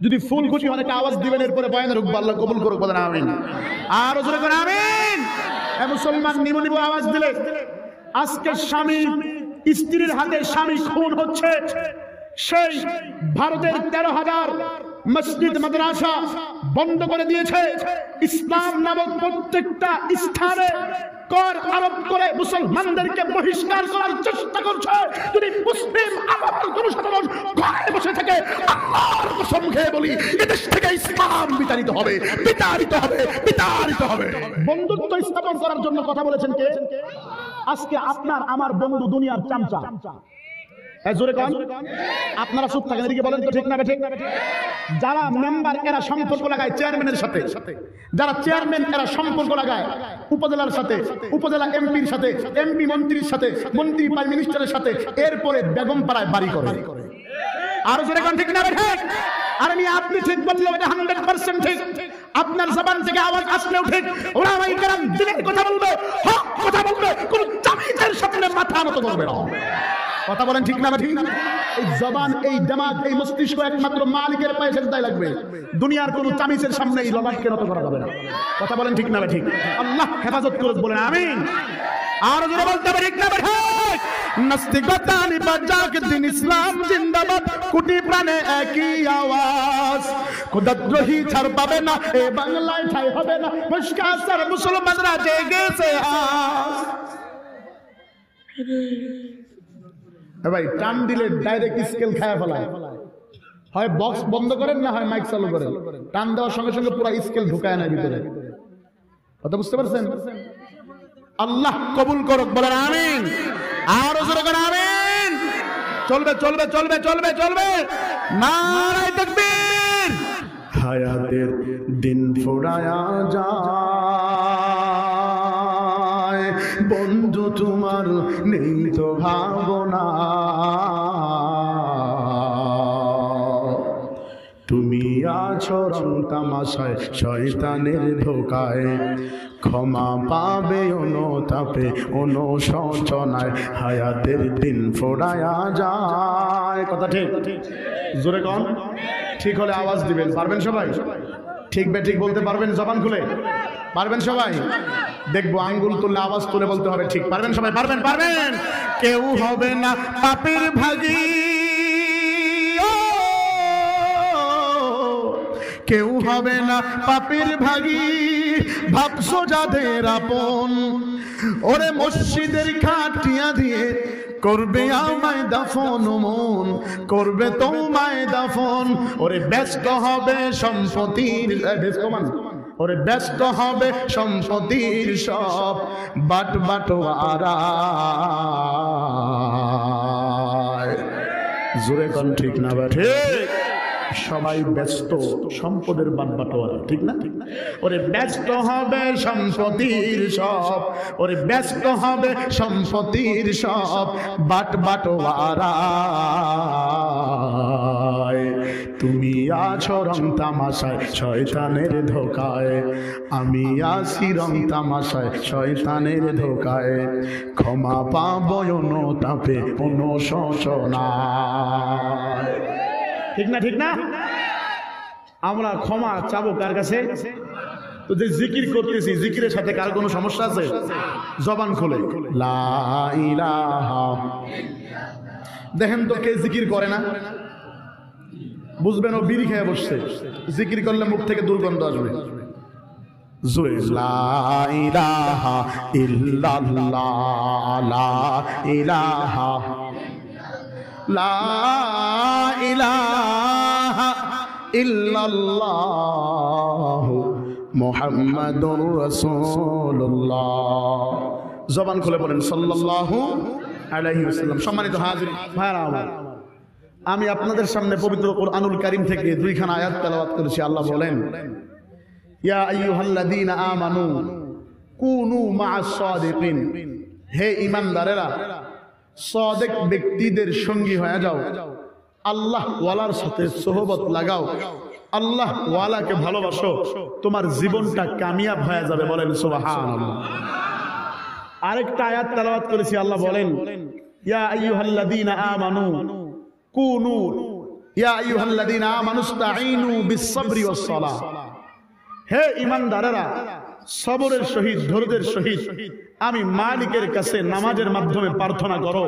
যদি ফুল খুশি অনেক আওয়াজ দিবেন, এরপরে বয়ানের হুক আল্লাহ কবুল করুক, বলেন আমিন। আর জোরে করে আমিন। এ মুসলমান, নিবু নিবু আওয়াজ দিলে আজকে স্বামী স্ত্রীর হাতে স্বামী খুন হচ্ছে। সেই ভারতের 13,000 মসজিদ মাদ্রাসা বন্ধ করে দিয়েছে। ইসলাম নামক প্রত্যেকটা স্থানে কর আরোপ করে মুসলমানদেরকে বহিষ্কার করার চেষ্টা করছে। যদি মুসলিম আবহাওয়ার জনসাধারণ ঘরে বসে থাকে, আল্লাহর কসম খেয়ে বলি, এদেশ থেকে ইসলাম বিতাড়িত হবে, বিতাড়িত হবে, বিতাড়িত হবে। বন্ধুত্ব স্থাপন করার জন্য কথা বলেছেন কে? আজকে আপনার আমার বন্ধু দুনিয়ার চামচা। জোরে কান, আপনারা চুপ থাকেন, এদিকে বলেন তো ঠিক না ঠিক? যারা মেম্বার এরা সম্পর্ক লাগায় চেয়ারম্যানের সাথে, যারা চেয়ারম্যান এরা সম্পর্ক লাগায় উপজেলার সাথে, উপজেলা এমপির সাথে, এমপি মন্ত্রীর সাথে, মন্ত্রী প্রাইম মিনিস্টারের সাথে, এরপরে বেগম পাড়ায় বাড়ি করে। আর জোরে কান ঠিক না ঠিক? আর আমি আপনি ঠিক বললে এটা 100% ঠিক। আপনার জবান থেকে আওয়াজ আসলেও ঠিক। ওলামায়ে কেরাম দিনের কথা বলবে, হক কথা বলবে, কোন জামিতের সামনে মাথা নত করবে না। কথা বলেন ঠিক না ঠিক? এই জবান, এই দিমাগ, এই মস্তিষ্ক একমাত্র মালিকের পায়ে সেজদায় লাগবে। দুনিয়ার কোন চামিচের সামনে এই ললাটকে নত করা যাবে না। কথা বলেন ঠিক না ঠিক? আল্লাহ হেফাজত করুক, বলেন আমিন। আর জোরে বলতে হবে ঠিক না ঠিক? নাস্তিকতানি বাজাক দিন ইসলাম জিন্দাবাদ, কোটি প্রাণে একই আওয়াজ। খোদাদ্রোহী ছাড় পাবে না, এ বাংলায় ঠাই হবে না, মুশকাসার মুসলমানরা জেগেছে আজ। ভাই টান দিলে ডাইরেক্ট স্কেল খায়া ফেলায়। হয় বক্স বন্ধ করেন, না হয় মাইক চালু করেন। টান দেওয়ার সঙ্গে সঙ্গে পুরো স্কেল ঢুকায় না ভিতরে। কথা বুঝতে পারছেন? আল্লাহ কবুল করুক, বলেন আমিন। আর জোরে করে আমিন। চলবে চলবে চলবে চলবে চলবে, নারায়ে তাকবীর। হায়াতের দিন ফুরায়া যায়, বন্ধু তোমার নেই তো ভাবনা। তুমি আছো রং তামাশায়, শয়তানের ধোকায়, ক্ষমা পাবে অনুতাপে অনুশোচনায়, হায়াতের দিন ফুরায়া যায়। কথা ঠিক? জোরে কন। ঠিক হলে আওয়াজ দিবেন। পারবেন সবাই? ঠিক বে ঠিক বলতে পারবেন জবান খুলে? পারবেন সবাই? দেখবো আঙ্গুল তুললে আওয়াজ তুলে বলতে হবে ঠিক। পারবেন সবাই? পারবেন? পারবেন? কেউ হবে না পাপের ভাগী, কেউ হবে না পাপের ভাগী, ভাবছো যাদের আপন, ওরে মসজিদের খাটিয়া দিয়ে করবে আমায় দাফন, মন করবে তোমায় দাফন। ওরে ব্যস্ত হবে সম্পত্তির, ওরে ব্যস্ত হবে সম্পত্তির সব বাট বাটোয়ারা। জোরে কোন ঠিক না বা ঠিক? সবাই ব্যস্ত সম্পদের বাটবাটোয়ারা, ঠিক না? ওরে ব্যস্ত হবে সম্পত্তির সব, ওরে ব্যস্ত হবে সম্পত্তির সব বাটবাটোয়ারা। তুমি আছো রং তামাশায়, শয়তানের ধোকায়, আমি আছি রং তামাশায়, শয়তানের ধোকায়, ক্ষমা পাবো অনুতাপে অনুশোচনায়। ঠিক না ঠিক না? আমরা ক্ষমা চাবো কার কাছে? তো যে জিকির করতেছি, জিকিরের সাথে কার কোনো সমস্যা আছে? জবান খুলে লা ইলাহা। দেখেন তো কে জিকির করে না, বুঝবেন ও বিড়ি খেয়ে বসছে। জিকির করলে মুখ থেকে দুর্গন্ধ আসবে। জোরে লা ইলাহা ইল্লাল্লাহ, লা ইলাহা, লা ইলাহা ইল্লাল্লাহ মুহাম্মাদুর রাসূলুল্লাহ। জবান খুলে বলেন সাল্লাল্লাহু আলাইহি ওয়াসাল্লাম। সম্মানিত হাজিরিন ভাইরা আমার, আমি আপনাদের সামনে পবিত্র কোরআনুল কারীম থেকে দুইখানা আয়াত তেলাওয়াত করেছি। আল্লাহ বলেন, ইয়া আইয়ুহাল্লাযীনা আমানু কুনু মা'আস সাদিকিন, হে ঈমানদারেরা সাদিক ব্যক্তিদের সঙ্গী হয়ে যাও, আল্লাহ ওয়ালার সাথে সোহবত লাগাও, আল্লাহ ওয়ালাকে ভালোবাসো, তোমার জীবনটা কামিয়াব হয়ে যাবে। বলেন সুবহানাল্লাহ। আরেকটা আয়াত তেলাওয়াত করেছি। আল্লাহ বলেন, ইয়া আইয়ুহাল্লাযীনা আমানু কুনু ইয়া আইয়ুহাল্লাযীনা আমানুস্তাঈনু বিস-সাবরি ওয়াস-সালাহ, হে ঈমানদারেরা সবরের সহিত ধৈর্যের সহিত আমি মালিকের কাছে নামাজের মাধ্যমে প্রার্থনা করো।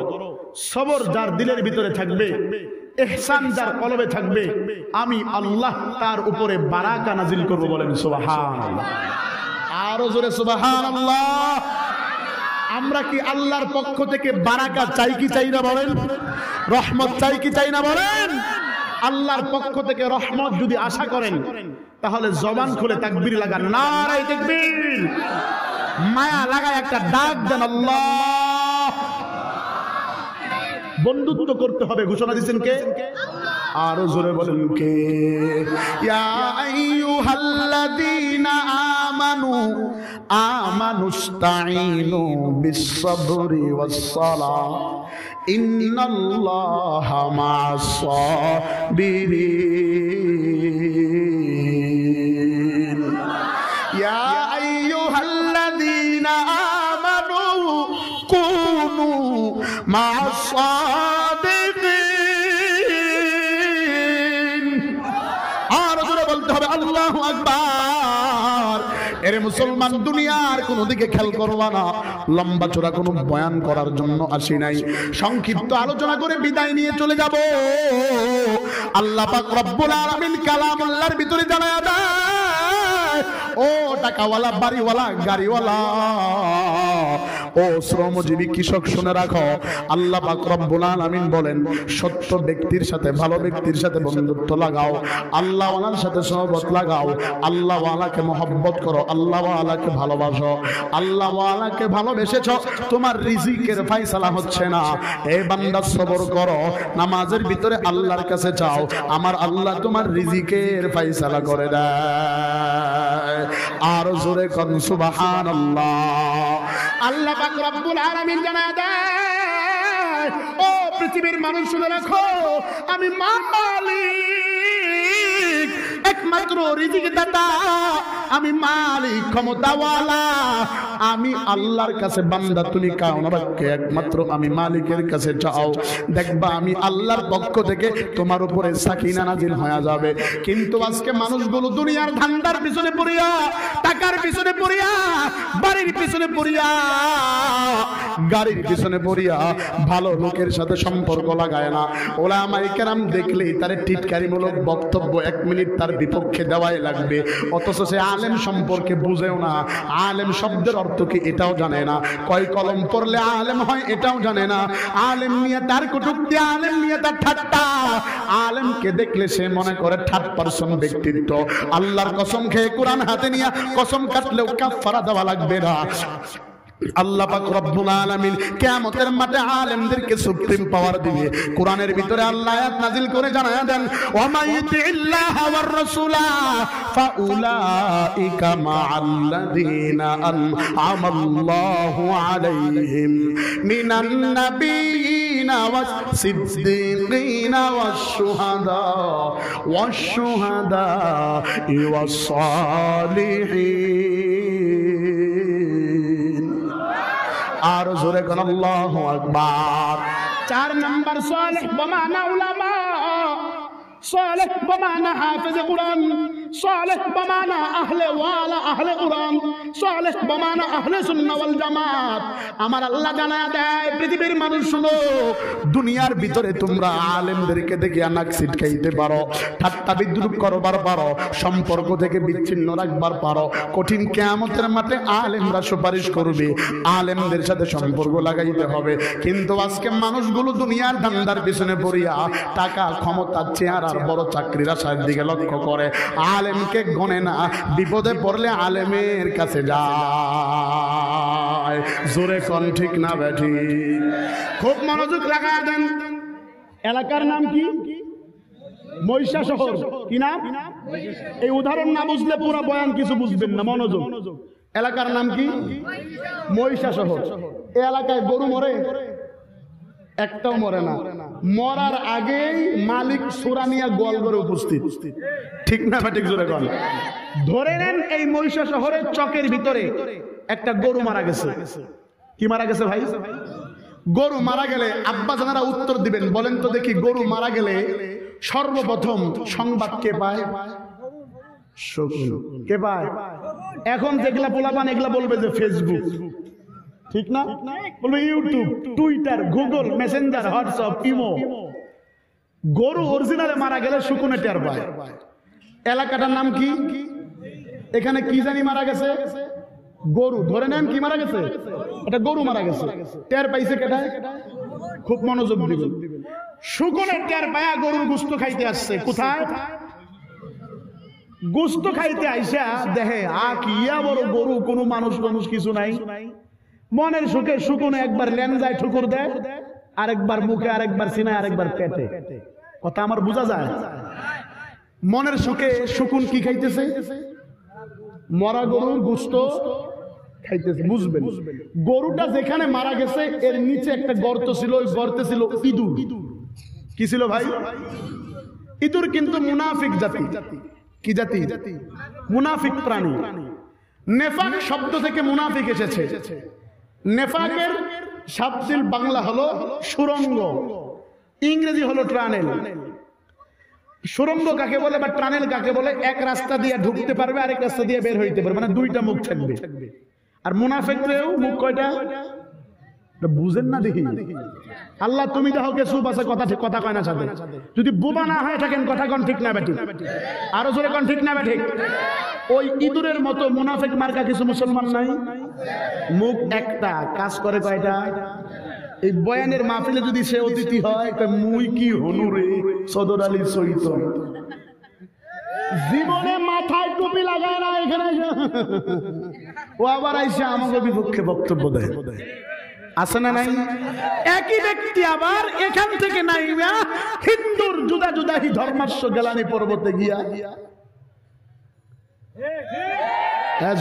সবর যার দিলের ভিতরে থাকবে, ইহসান যার কলবে থাকবে, আমি আল্লাহ তার উপরে বারাকা নাজিল করব। বলেন সুবহানাল্লাহ, আরো জোরে সুবহানাল্লাহ। আমরা কি আল্লাহর পক্ষ থেকে বারাকা চাই কি চাই না বলেন? রহমত চাই কি চাই না বলেন? আল্লাহর পক্ষ থেকে রহমত যদি আশা করেন তাহলে জবান খুলে তাকবীর লাগান, নারায়ে তাকবীর। মায়া লাগায় একটা ডাক দেন আল্লাহ। বন্ধুত্ব করতে হবে, ঘোষণা দিয়েছেন কে? আরো জোরে বলেন কে? ইয়া আইয়ুহাল্লাযীনা আমানুস্তাঈনু বিস-সাবরি ওয়াস-সালাহ ইন্নাল্লাহা মা'আস-সাবিরিন। ইয়া আইয়ুহাল্লাযীনা আমানু কুনু মা'আস-সাদিকিন। আর জোরে বলতে হবে আল্লাহু আকবার। এরে মুসলমান, দুনিয়ার কোন দিকে খেয়াল করবা না। লম্বা চোরা কোনো বয়ান করার জন্য আসি নাই, সংক্ষিপ্ত আলোচনা করে বিদায় নিয়ে চলে যাব। আল্লাহ পাক রব্বুল আলামিন কালামুল্লাহর ভিতরে জানায়া দেয়, ও টাকাওয়ালা, বাড়িওয়ালা, গাড়িওয়ালা, ও শ্রমজীবী কৃষক, শুনে রাখো, আল্লাহ পাক রব্বুল আলামিন বলেন, সত্য ব্যক্তির সাথে, ভালো ব্যক্তির সাথে বন্ধুত্ব লাগাও, আল্লাহ ওয়ালার সাথে সহবত লাগাও, আল্লাহ ওয়ালাকে মহব্বত করো, আল্লাহ ওয়ালাকে ভালোবাসো। আল্লাহ ওয়ালাকে ভালোবেসেছ, তোমার রিজিকের ফয়সালা হচ্ছে না, এ বান্দা সবর করো, নামাজের ভিতরে আল্লাহর কাছে যাও, আমার আল্লাহ তোমার রিজিকের ফয়সালা করে দেয়। আর জোরে কোন সুবহানাল্লাহ। আল্লাহ পাক রব্বুল আলামিন জানায় দেয়, ও পৃথিবীর মানুষ শুনে রাখো, আমি মালিক, একমাত্র রিজিক দাতা, আমি মালিক, ক্ষমতাওয়ালা, আমি আল্লাহর কাছে বান্দা তুমি কাওনাবাক্যে একমাত্র আমি মালিকের কাছে যাও, দেখবা আমি আল্লাহর পক্ষ থেকে তোমার উপরে সাকিনা নাজিল হয়ে যাবে। কিন্তু আজকে মানুষগুলো দুনিয়ার ধান্দার পিছনে পড়িয়া, টাকার পিছনে পড়িয়া, বাড়ির পিছনে পড়িয়া, গাড়ির পিছনে পড়িয়া ভালো লোকের সাথে সম্পর্ক লাগায় না। ওলামায়ে কেরাম দেখলেই তার টিটকারিমূলক বক্তব্য 1 মিনিট তার বিপক্ষে দেওয়াই লাগবে, অথচ সে আলেম সম্পর্কে বুঝেও না, আলেম শব্দের অর্থ কি এটাও জানে না, কয় কলম পড়লে আলেম হয় এটাও জানে না, আলেম নিয়ে তার কটূক্তি, আলেম নিয়ে তার ঠাট্টা, আলেমকে দেখলে সে মনে করে 3rd-person ব্যক্তিত্ব। আল্লাহর কসম খেয়ে কোরআন হাতে নিয়ে কসম কাটলেও কাফারা দেওয়া লাগবে না। আল্লাহ পাক রব্বুল আলামিন কিয়ামতের মাঠে আলেমদেরকে সুপ্রিম পাওয়ার দিবে। কোরআনের ভিতরে আল্লাহ আয়াত নাযিল করে জানায়া দেন, ওয়া মাইয়ুতিল্লাহ ওয়ার রাসূলা ফাউলাইকা মা'আল্লাযীনা আন'আমাল্লাহু আলাইহিম মিনান নাবিয়্যিনা ওয়াস-সিদ্দীকিনা ওয়াশ-শুহাদা ওয়াস-সালিহিন। আর জোরে কোন আল্লাহু আকবার। 4 নাম্বার সালেহ বমানা উলামা, সালেহ বমানা হাফেজ কুরআন, সালেহ বমানা আহলে ওয়ালা, আহলে কুরআন, সালেহ বমানা আহলে সুন্নাহ ওয়াল জামাত। আমার আল্লাহ জানায়া দেয়, পৃথিবীর মানুষ শুনো, দুনিয়ার ভিতরে তোমরা আলেমদেরকে দেখে নাক ছিটকাইতে পারো, ঠাট্টা বিদ্রুপ করবার পারো, সম্পর্ক থেকে বিচ্ছিন্ন রাখবার পারো, কঠিন কিয়ামতের মাঠে আলেমরা সুপারিশ করবে, আলেমদের সাথে সম্পর্ক লাগাইতে হবে। কিন্তু আজকে মানুষগুলো দুনিয়ার ধান্দার পিছনে পড়িয়া টাকা, ক্ষমতা, চেহারা, বড় চাকরির আশার দিকে লক্ষ্য করে, আলেমকে গনে না, বিপদে পড়লে আলেমের কাছে যায়। জোরে কোন ঠিক না বেঠি? খুব মনোযোগ লাগায় দেন। এলাকার নাম কি? মহিষা শহর। কি নাম? এই উদাহরণ না বুঝলে পুরো বয়ান কিছু বুঝবেন না, মনোযোগ। এলাকার নাম কি? মহিষা শহর। এই এলাকায় গরু মরে? একটাও মরে না। মরার আগেই মালিক সূরা নিয়ে গোয়াল ঘরে উপস্থিত। ঠিক না ঠিক? জোরে কোন। ধরে নেন এই মহিষা শহরের চকের ভিতরে একটা গরু মারা গেছে। কি মারা গেছে ভাই? গরু মারা গেলে আব্বা জানারা উত্তর দিবেন, বলেন তো দেখি, গরু মারা গেলে সর্বপ্রথম সংবাদ কে পায়? শকুন। কে পায়? এখন যেগুলা পোলাপান এগুলা বলবে যে ফেসবুক, ঠিক না? বলবে YouTube, Twitter, Google, Messenger, WhatsApp, imo. গরু অরিজিনালে মারা গেলে শকুনে টের পায়। এলাকাটার নাম কি? এখানে কি জানি মারা গেছে? গরু। ধরে নেন কি মারা গেছে? এটা গরু মারা গেছে। টের পাইছে কেটায়? খুব মনোযোগ দিবেন। শকুনের টের পায়া গরুর গোশত খাইতে আসছে। কোথায়? গোশত খাইতে আইসা দেখে কি ইয়া বড় গরু, কোনো মানুষ কিছু নাই। মনের সুখে শকুনে একবার লেনজায় ঠুকুর দেয়, আরেকবার মুখে, আরেকবার সিনায়, আরেকবার পেটে। কথা আমার বোঝা যায়? মনের সুখে শকুন কি খাইতেছে? মরা গরুর গোশত খাইতেছে। বুঝবেন, গরুটা যেখানে মারা গেছে এর নিচে একটা গর্ত ছিল, ওই গর্তে ছিল ইঁদুর। কি ছিল ভাই? ইঁদুর কিন্তু মুনাফিক জাতি। কি জাতি? মুনাফিক প্রাণী। নেফাক শব্দ থেকে মুনাফিক এসেছে। নেফাকের শাব্দিক বাংলা হলো সুরঙ্গ, ইংরেজি হলো টানেল। সুরঙ্গ কাকে বলে বা টানেল কাকে বলে? এক রাস্তা দিয়ে ঢুকতে পারবে, আরেক রাস্তা দিয়ে বের হইতে পারবে, মানে দুইটা মুখ থাকবে। আর মুনাফিকরেও মুখ কয়টা? বুঝেন না দেখি? আল্লাহ তুমি দেখো কে চুপ আছে, কথা কয় না সাথে। যদি বোবা না হয় থাকেন, কথা কন ঠিক না বেঠিক? আরো জোরে কন ঠিক না বেঠিক? ওই ইঁদুরের মতো মুনাফিক মার্কা কিছু মুসলমান নাই? মুখ একটা, কাজ করে কয়টা? এই বয়ানের মাহফিলে যদি সে অতিথি হয়, মুই কি হনুরে সদর আলী সৈতন, জীবনে মাথায় টুপি লাগায় না, এখানে ও আবার আইসা আমাকে বিপক্ষে বক্তব্য দেয়। আছে না নাই? একই ব্যক্তি আবার এখান থেকে নাইবা হিন্দুর জুদা জুদাহি ধর্মাস্য গেলানি পর্বতে গিয়া,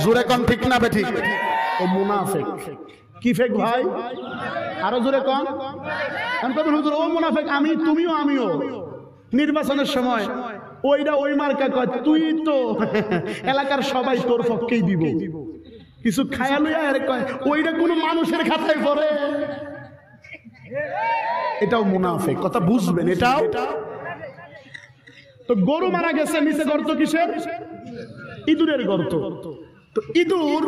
জোরে কন ঠিক না বেঠিক? ও মুনাফিক। কি ফেক ভাই? আরো জোরে কন। হুজুর ও মুনাফিক, আমি, তুমিও, আমিও। নির্বাচনের সময় ওইটা ওই মার্কা কয়, তুই তো এলাকার সবাই তোর পক্ষেই দিব, কিছু খায়া লইয়া আরে কয় ওইটা কোন মানুষের খাতায় পড়ে। এটাও মুনাফিক। কথা বুঝবেন? এটাও তো। গরু মারা গেছে, নিচে গর্ত কিসের? ইঁদুরের গর্ত। তো ইঁদুর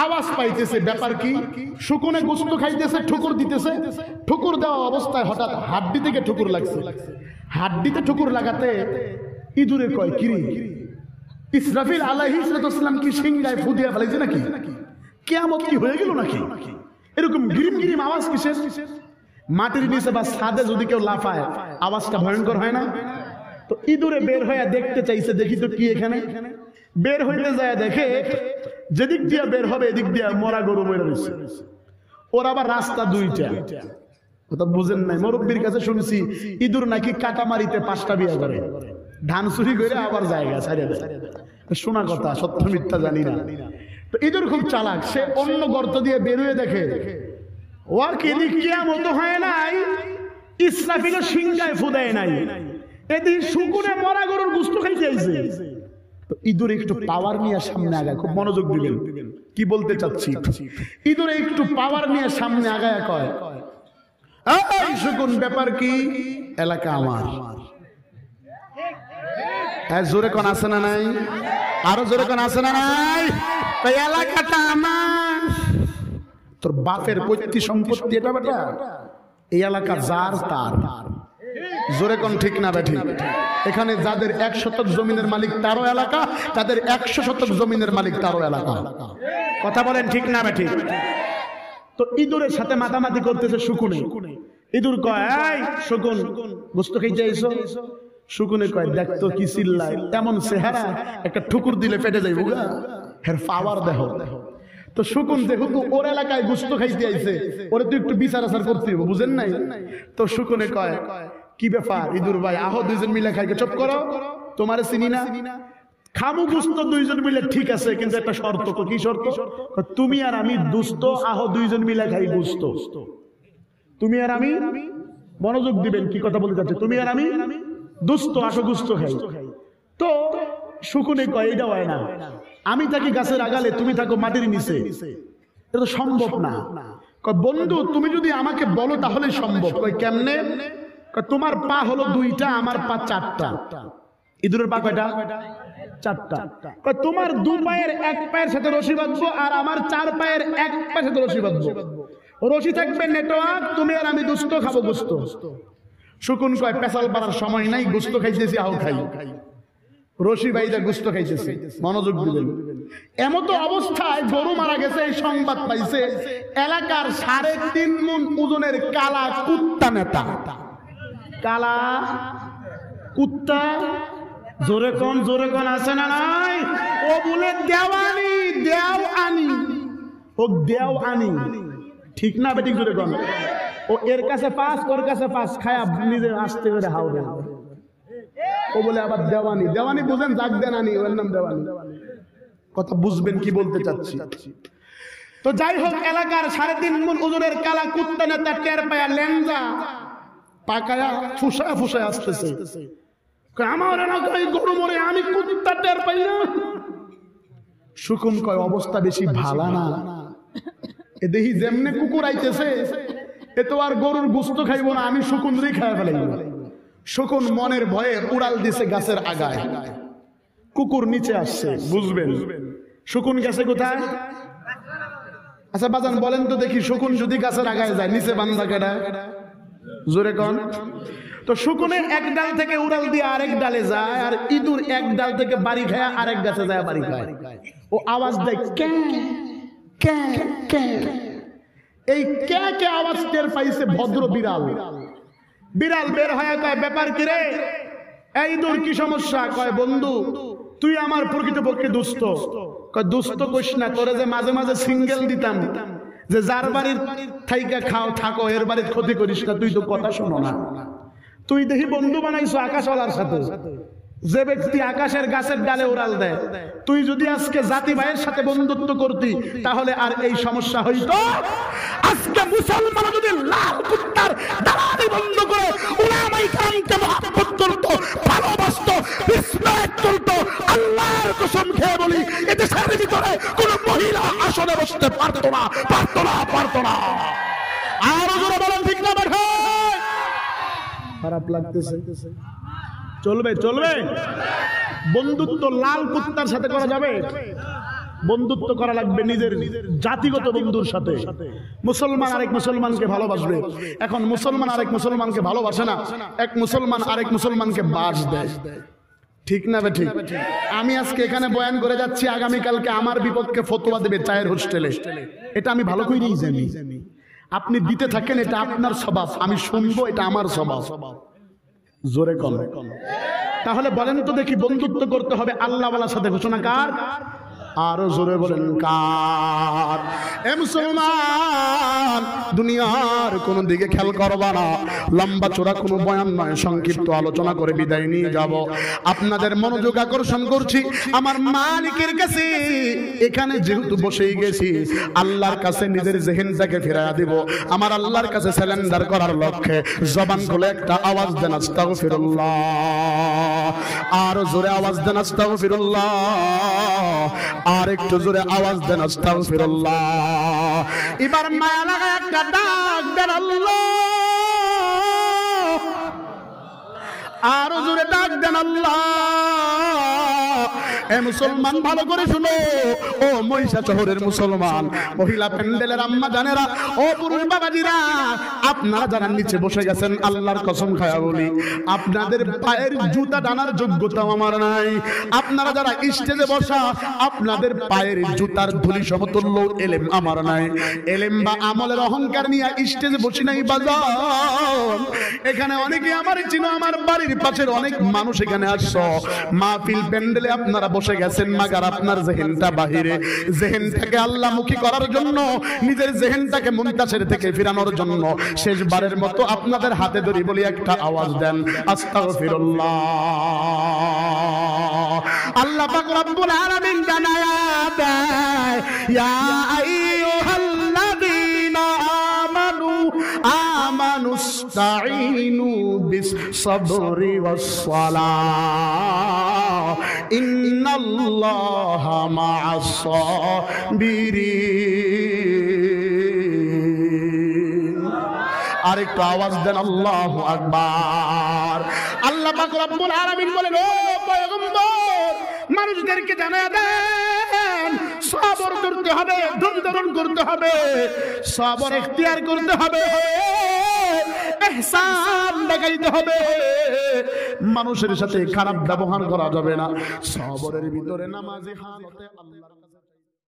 আওয়াজ পাইতেছে, ব্যাপার কি? শকুনে গোশত খাইতেছে, ঠুকুর দিতেছে। ঠুকুর দেওয়া অবস্থায় হঠাৎ হাড্ডি থেকে ঠুকুর লাগছে। হাড্ডিতে ঠুকুর লাগাতে ইঁদুরে কয়, কিরি ইসরাফিল আলাইহিস সালাম কি সিংহায় ফু দিয়া ফেলাইছে নাকি? কিয়ামত কি হয়ে গেল নাকি? এরকম গিরিম গিরিম আওয়াজ কিসের? মাটির নিচে বা ছাদে যদি কেউ লাফায় আওয়াজটা ভয়ঙ্কর হয় না? তো ইঁদুরে বের হয়ে দেখতে চাইছে, দেখি তো কি এখানে। বের হইতে যায় দেখে যেদিক দিয়া বের হবে এদিক দিয়া মরা গরু মরে রয়েছে। ওর আবার রাস্তা দুইটা। কথা বুঝেন নাই? মুরব্বির কাছে শুনছি ইঁদুর নাকি কাটামারিতে 5টা বিয়ে করে, ধান চুরি করে আবার জায়গা ছাড়িয়ে দেয়। শোনা কথা, সত্য মিথ্যা জানি না। তো ইঁদুর খুব চালাক, সে অন্য গর্ত দিয়ে বেরোয় দেখে ওর এদিক কিয়ামত হয় নাই, ইসরাফিল সিংহায় ফু দেয় নাই, এদিন শুকুনে মরা গরুর গোশত খাইতে আইছে। তো ইঁদুর একটু পাওয়ার নিয়ে সামনে আগায়। খুব মনোযোগ দিবেন কি বলতে চাচ্ছি। ইঁদুর একটু পাওয়ার নিয়ে সামনে আগায় কয়, এই শুকুন, ব্যাপার কি? এলাকা আমার। জোরে কোন আছে না নাই? আরো জোরে কোন আছে না নাই? এলাকাটা আমার। তোর বাপের পৈতৃক সম্পত্তি এটা বেটা, এই এলাকা যার তার। জোরে কোন ঠিক না বেঠিক? এখানে যাদের 1 শতক জমিনের মালিক তারও এলাকা, তাদের 100 শতক জমিনের মালিক তারও এলাকা। কথা বলেন ঠিক না বেঠিক? তো ইঁদুরের সাথে মাতামাতি করতেছে শুকুনে। ইঁদুর কয়, এই শুকুন, গোশত খাইতে আইছো? শুকুনে কয়, দেখ তো কি চিল্লায়, এমন চেহারা, একটা ঠুকুর দিলে পেটে যাইব গা, হের পাওয়ার দেহ। তো শুকুন যেহেতু ওর এলাকায় গোশত খাইতে আইছে, ওরে তো একটু বিচার আচার করতে হবে, বুঝেন নাই? তো শুকুনে কয়, কি ব্যাপার ইঁদুর ভাই, আহো দুইজন মিলে খাইকে। চুপ করো, তোমারে চিনি না। খামু গোশত দুইজন মিলে, ঠিক আছে, কিন্তু একটা শর্ত। কি শর্ত? তুমি আর আমি দুস্থ, আহো দুইজন মিলে খাই গোশত। তুমি আর আমি, মনোযোগ দিবেন কি কথা বলতে চাচ্ছি। তুমি আর আমি দুস্থ, আসো গোশত খাই। তো শুকুনে কয়, এটা হয় না, আমি থাকি গাছের আগালে, তুমি থাকো মাটির নিচে, এটা তো সম্ভব না। বন্ধু তুমি যদি আমাকে বলো তাহলে সম্ভব। কয় কেমনে? তোমার পা হলো দুইটা, আমার পা চারটা। ইঁদুরের পা কয়টা? চারটা। তোমার দু পায়ের এক পায়ের সাথে রশি বাঁধবো, আর আমার চার পায়ের এক পায়ের সাথে রশি বাঁধবো। রশি থাকবে নেটওয়ার্ক, তুমি আর আমি দুষ্ট খাবো গোস্ত। শকুন কয় পেশাল পাড়ার সময় নাই, গোস্ত খাইতেছি, আও খাই। রশি বাইদা গোস্ত খাইতেছে, মনোযোগ দিবেন। এমতো অবস্থায় গরু মারা গেছে, এই সংবাদ পাইছে এলাকার 3.5 মণ ওজনের কালা কুত্তা নেতা। কালা কুত্তা, জোরে কোন আছে না নাই? ও বলে দেওয়ানি, দেও আনি, ও দেও আনি, ঠিক না বেটি? জোরে কোন। ও এর কাছে পাস, ওর কাছে পাস, খায়া নিজে আসতে করে হাওড়ে। ও বলে আবার দেওয়ানি। দেওয়ানি বুঝেন? জাগ দেন আনি, ওর নাম দেওয়ানি। কথা বুঝবেন কি বলতে চাচ্ছি? তো যাই হোক, এলাকার 3.5 মণ ওজনের কালা কুত্তা নেতা টের পায়া লেঞ্জা পাকায়া ফুসায় ফুসায় আসতেছে। আমার এলাকায় গরু মরে, আমি কুত্তা টের পাই না। শকুন কয় অবস্থা বেশি ভালো না। এ দেখি যেমনে কুকুর আইতেছে, এ তো আর গরুর গোস্ত খাইব না, আমি শকুন রে খায় ফেলাইব। শকুন মনের ভয়ে উড়াল দিছে গাছের আগায়। কুকুর নিচে আসছে, বুঝবেন? শকুন গেছে কোথায়? আচ্ছা বাজান বলেন তো দেখি, শকুন যদি গাছের আগায় যায়, নিচে বান্ধা কেডা? জোরে কোন। তো শকুনের এক ডাল থেকে উড়াল দিয়ে আরেক ডালে যায়, আর ইঁদুর এক ডাল থেকে বাড়ি খায় আরেক গাছে যায় বাড়ি খায়। ও আওয়াজ দেয় কে কে কে। এই কে কে আওয়াজ টের পাইছে ভদ্র বিড়াল। বিড়াল বের হয়ে কয় ব্যাপার কি রে? এই ইঁদুর কি সমস্যা? কয় বন্ধু তুই আমার প্রকৃতপক্ষে দুস্থ। কয় দুস্থ কইস না, তোরে যে মাঝে মাঝে সিঙ্গেল দিতাম, যে যার বাড়ির থাইকা খাও থাকো, এর বাড়ির ক্ষতি করিস না, তুই তো কথা শোনো না। তুই দেখি বন্ধু বানাইছো আকাশওয়ালার সাথে, যে ব্যক্তি আকাশের গাছের ডালে উড়াল দেয়। তুই যদি আজকে জাতি ভাইয়ের সাথে বন্ধুত্ব করতি, তাহলে আর এই সমস্যা হইতো। আজকে মুসলমান যদি লাল কুত্তার দালালি বন্ধ করে উলামায়ে কেরামকে মহব্বত করত, ভালোবাসতো, বিসমিল্লাহ করত, আল্লাহর কসম খেয়ে বলি এদেশের ভিতরে কোন মহিলা আসনে বসতে পারতো না, পারতো না, পারতো না। আর যারা বলেন ঠিক না বের হয়। খারাপ লাগতেছে? চলবে চলবে। বন্ধুত্ব লাল কুত্তার সাথে করা যাবে? বন্ধুত্ব করা লাগবে নিজের জাতিগত বন্ধুর সাথে। মুসলমান আরেক মুসলমানকে ভালোবাসবে। এখন মুসলমান আরেক মুসলমানকে ভালোবাসে না, এক মুসলমান আরেক মুসলমানকে বাস দেয়। ঠিক না বে ঠিক? আমি আজকে এখানে বয়ান করে যাচ্ছি, আগামীকালকে আমার বিপক্ষে ফতোয়া দেবে চায়ের হোস্টেলে। এটা আমি ভালো করেই জানি। আপনি দিতে থাকেন, এটা আপনার স্বভাব, আমি শুনবো, এটা আমার স্বভাব। জোরে কম। তাহলে বলেন তো দেখি, বন্ধুত্ব করতে হবে আল্লাহওয়ালার সাথে, ঘোষণা কার? আরো জোরে বলেন কার? এ মুসলমান, দুনিয়ার কোন দিকে খেয়াল করবা না। লম্বা চোরা কোনো বয়ান নয়, সংক্ষিপ্ত আলোচনা করে বিদায় নিয়ে যাব। আপনাদের মনোযোগ আকর্ষণ করছি আমার মালিকের কাছে। এখানে যেহেতু বসেই গেছি, আল্লাহর কাছে নিজের জেহেনটাকে ফিরাইয়া দিব। আমার আল্লাহর কাছে সারেন্ডার করার লক্ষ্যে জবান খুলে একটা আওয়াজ দেন আস্তাগফিরুল্লাহ। আরো জোরে আওয়াজ দেন আস্তাগফিরুল্লাহ। আর একটু জোরে আওয়াজ দেন আস্তাগফিরুল্লাহ। এবার মায়া লাগা একটা ডাক দেন আল্লাহ। আরো জোরে ডাক দেন আল্লাহ। এ মুসলমান ভালো করে শুনো, ও মহিষা শহরের মুসলমান, মহিলা প্যান্ডেলের আম্মা জানেরা, ও পুরুষ বাবাজিরা, আপনারা যারা নিচে বসে গেছেন, আল্লাহর কসম খায়া বলি আপনাদের পায়ের জুতা টানার যোগ্যতা আমার নাই। আপনারা যারা স্টেজে বসা, আপনাদের পায়ের জুতার ধুলি সমতুল্য এলেম আমার নাই। এলেম বা আমলের অহংকার নিয়ে স্টেজে বসি নাই বাজার। এখানে অনেকে আমার চিনো, আমার বাড়ির পাশের অনেক মানুষ এখানে আসছো। মাহফিল প্যান্ডেলে আপনারা বসে গেছেন, মাগার আপনার জেহেনটা বাহিরে। জেহেনটাকে আল্লাহমুখী করার জন্য, নিজের জেহেনটাকে মুনতাসির থেকে ফিরানোর জন্য শেষবারের মতো আপনাদের হাতে ধরি বলি একটা আওয়াজ দেন আস্তাগফিরুল্লাহ। আল্লাহ পাক রব্বুল আলামিন জানায়া দেয়, ইয়া আইয়ুহাল্লাযীনা আমানু আমানুস্তাঈনু বিস-সাবরি ওয়াস-সালাহ ইন্নাল্লাহা মা'আস-সাবিরিন। আর একটু আওয়াজ দেন আল্লাহু আকবার। আল্লাহ পাক রব্বুল আলামিন বলেন, ও পয়গম্বর, মানুষদেরকে জানায়া দেন সবর করতে হবে, ধৈর্য ধারণ করতে হবে, সবর ইখতিয়ার করতে হবে, ইহসান দেখাইতে হবে, মানুষের সাথে খারাপ ব্যবহার করা যাবে না। সবরের ভিতরে নামাজি হালতে আল্লাহর